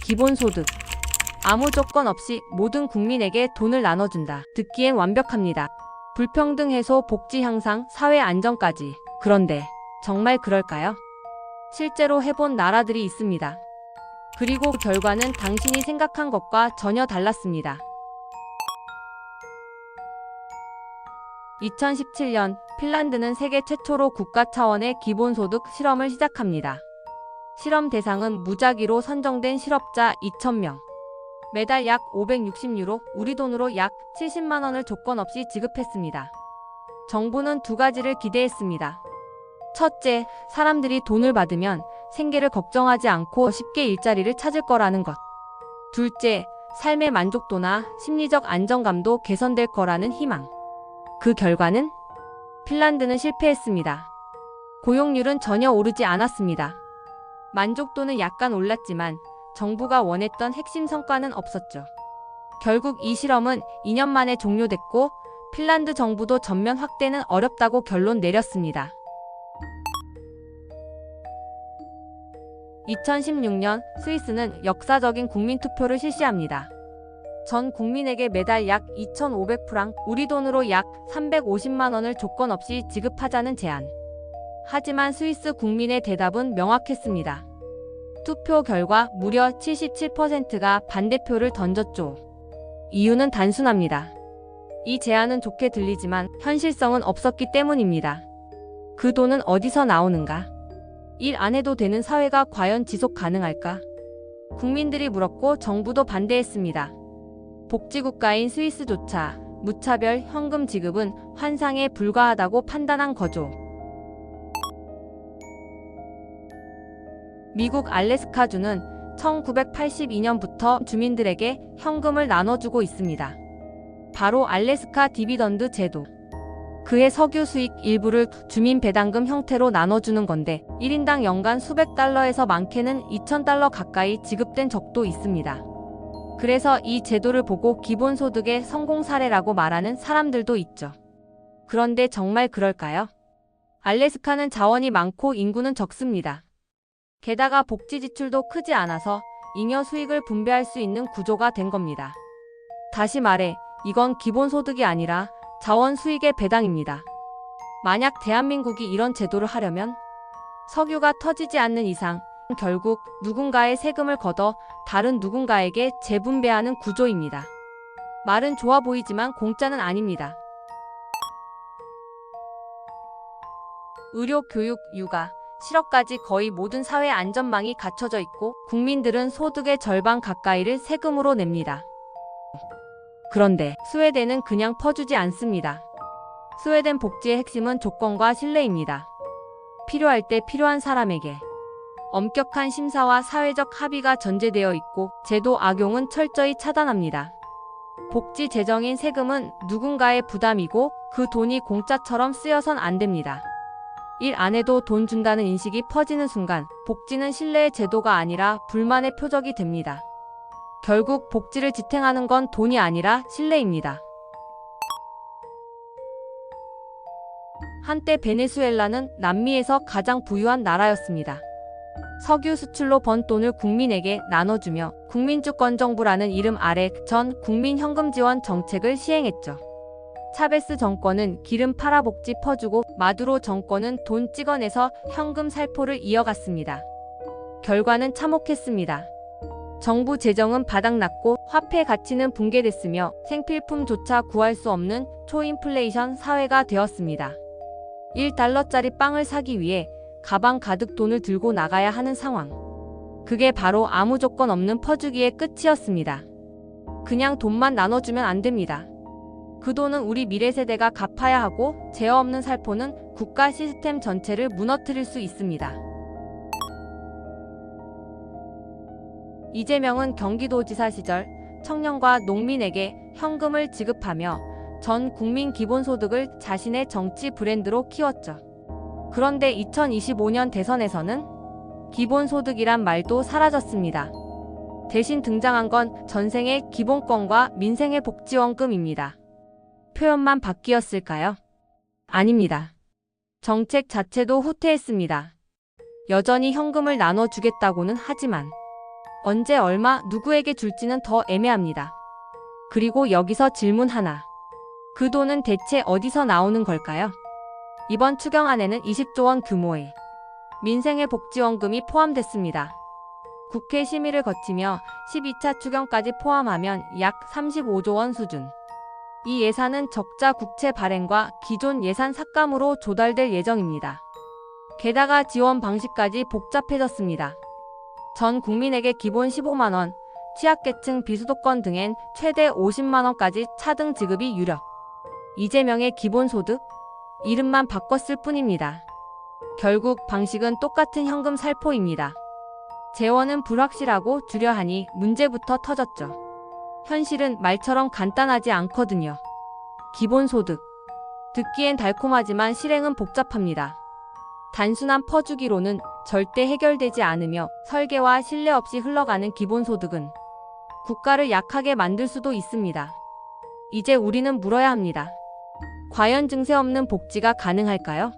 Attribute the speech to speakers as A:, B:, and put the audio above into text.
A: 기본소득. 아무 조건 없이 모든 국민에게 돈을 나눠준다. 듣기엔 완벽합니다. 불평등 해소, 복지 향상, 사회 안정까지. 그런데 정말 그럴까요? 실제로 해본 나라들이 있습니다. 그리고 그 결과는 당신이 생각한 것과 전혀 달랐습니다. 2017년 핀란드는 세계 최초로 국가 차원의 기본소득 실험을 시작합니다. 실험 대상은 무작위로 선정된 실업자 2,000명. 매달 약 560유로, 우리 돈으로 약 70만 원을 조건 없이 지급했습니다. 정부는 두 가지를 기대했습니다. 첫째, 사람들이 돈을 받으면 생계를 걱정하지 않고 쉽게 일자리를 찾을 거라는 것. 둘째, 삶의 만족도나 심리적 안정감도 개선될 거라는 희망. 그 결과는? 핀란드는 실패했습니다. 고용률은 전혀 오르지 않았습니다. 만족도는 약간 올랐지만 정부가 원했던 핵심 성과는 없었죠. 결국 이 실험은 2년 만에 종료됐고 핀란드 정부도 전면 확대는 어렵다고 결론 내렸습니다. 2016년 스위스는 역사적인 국민투표를 실시합니다. 전 국민에게 매달 약 2,500프랑, 우리 돈으로 약 350만 원을 조건 없이 지급하자는 제안. 하지만 스위스 국민의 대답은 명확했습니다. 투표 결과 무려 77%가 반대표를 던졌죠. 이유는 단순합니다. 이 제안은 좋게 들리지만 현실성은 없었기 때문입니다. 그 돈은 어디서 나오는가? 일 안 해도 되는 사회가 과연 지속 가능할까? 국민들이 물었고 정부도 반대했습니다. 복지국가인 스위스조차 무차별 현금 지급은 환상에 불과하다고 판단한 거죠. 미국 알래스카주는 1982년부터 주민들에게 현금을 나눠주고 있습니다. 바로 알래스카 디비던드 제도. 그의 석유 수익 일부를 주민 배당금 형태로 나눠주는 건데 1인당 연간 수백 달러에서 많게는 2,000달러 가까이 지급된 적도 있습니다. 그래서 이 제도를 보고 기본소득의 성공 사례라고 말하는 사람들도 있죠. 그런데 정말 그럴까요? 알래스카는 자원이 많고 인구는 적습니다. 게다가 복지 지출도 크지 않아서 잉여 수익을 분배할 수 있는 구조가 된 겁니다. 다시 말해, 이건 기본소득이 아니라 자원 수익의 배당입니다. 만약 대한민국이 이런 제도를 하려면 석유가 터지지 않는 이상 결국 누군가의 세금을 걷어 다른 누군가에게 재분배하는 구조입니다. 말은 좋아 보이지만 공짜는 아닙니다. 의료, 교육, 육아, 실업까지 거의 모든 사회 안전망이 갖춰져 있고 국민들은 소득의 절반 가까이를 세금으로 냅니다. 그런데 스웨덴은 그냥 퍼주지 않습니다. 스웨덴 복지의 핵심은 조건과 신뢰입니다. 필요할 때 필요한 사람에게. 엄격한 심사와 사회적 합의가 전제되어 있고 제도 악용은 철저히 차단합니다. 복지 재정인 세금은 누군가의 부담이고 그 돈이 공짜처럼 쓰여선 안 됩니다. 일 안 해도 돈 준다는 인식이 퍼지는 순간 복지는 신뢰의 제도가 아니라 불만의 표적이 됩니다. 결국 복지를 지탱하는 건 돈이 아니라 신뢰입니다. 한때 베네수엘라는 남미에서 가장 부유한 나라였습니다. 석유 수출로 번 돈을 국민에게 나눠주며 국민주권정부라는 이름 아래 전 국민 현금 지원 정책을 시행했죠. 차베스 정권은 기름 팔아 복지 퍼주고 마두로 정권은 돈 찍어내서 현금 살포를 이어갔습니다. 결과는 참혹했습니다. 정부 재정은 바닥났고 화폐 가치는 붕괴됐으며 생필품조차 구할 수 없는 초인플레이션 사회가 되었습니다. 1달러짜리 빵을 사기 위해 가방 가득 돈을 들고 나가야 하는 상황. 그게 바로 아무 조건 없는 퍼주기의 끝이었습니다. 그냥 돈만 나눠주면 안 됩니다. 그 돈은 우리 미래 세대가 갚아야 하고 제어 없는 살포는 국가 시스템 전체를 무너뜨릴 수 있습니다. 이재명은 경기도지사 시절 청년과 농민에게 현금을 지급하며 전 국민 기본소득을 자신의 정치 브랜드로 키웠죠. 그런데 2025년 대선에서는 기본소득이란 말도 사라졌습니다. 대신 등장한 건 전생의 기본권과 민생의 복지원금입니다. 표현만 바뀌었을까요? 아닙니다. 정책 자체도 후퇴했습니다. 여전히 현금을 나눠주겠다고는 하지만 언제 얼마 누구에게 줄지는 더 애매합니다. 그리고 여기서 질문 하나. 그 돈은 대체 어디서 나오는 걸까요? 이번 추경안에는 20조 원 규모의 민생의 복지원금이 포함됐습니다. 국회 심의를 거치며 12차 추경까지 포함하면 약 35조 원 수준. 이 예산은 적자 국채 발행과 기존 예산 삭감으로 조달될 예정입니다. 게다가 지원 방식까지 복잡해졌습니다. 전 국민에게 기본 15만 원, 취약계층 비수도권 등엔 최대 50만 원까지 차등 지급이 유력. 이재명의 기본소득? 이름만 바꿨을 뿐입니다. 결국 방식은 똑같은 현금 살포입니다. 재원은 불확실하고 주려하니 문제부터 터졌죠. 현실은 말처럼 간단하지 않거든요. 기본소득. 듣기엔 달콤하지만 실행은 복잡합니다. 단순한 퍼주기로는 절대 해결되지 않으며 설계와 신뢰 없이 흘러가는 기본소득은 국가를 약하게 만들 수도 있습니다. 이제 우리는 물어야 합니다. 과연 증세 없는 복지가 가능할까요?